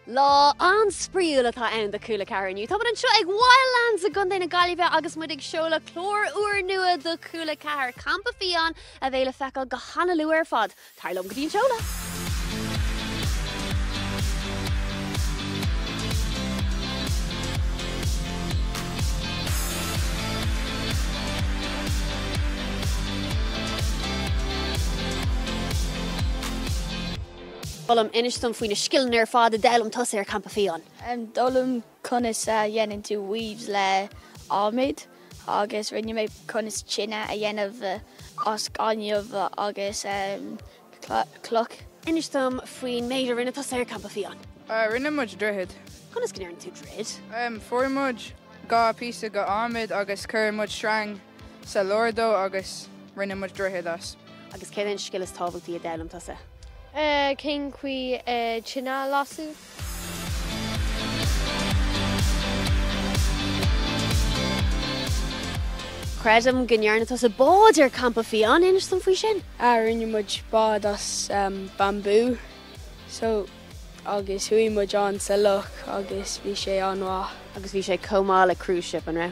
Lá an spríúil atá ann de cúla4 inniu. Tá an seo ag Wildlands a gun na Gaillimhe agus muid ag Seoladh CLÁR ÚR nua do Cúla4 Campa Fiáin a bhéile feicieáil go hAnluain ar fad. Tarlum go dtíon Seoladh. Colm inistum faoin na scileanna ar fád a d'eilm tusa ar Campa Fiáin. Dulum conas a dhéanann tú weaves le ámid agus rinne mé conas china a dhéanamh os gáinneamh agus cloch. Inistum faoin méidir rinne tusa ar Campa Fiáin. Rinne muid droichead. Conas gnéireann tú drid? Fuair muid gá píosa go ámid agus cur muid sreang sa lordó agus rinne muid droichead as. Agus céann scilas tábhailtaí a d'eilm tusa? Cén chuí china lasú. Credum gnearna tusa bád ar Campa Fiáin inistum faoi sin? Rinne muid bád as bambú, so agus thuí muid an sa loch agus bhí sé anmha. Agus bhí sé comáil a cruise ship an ra.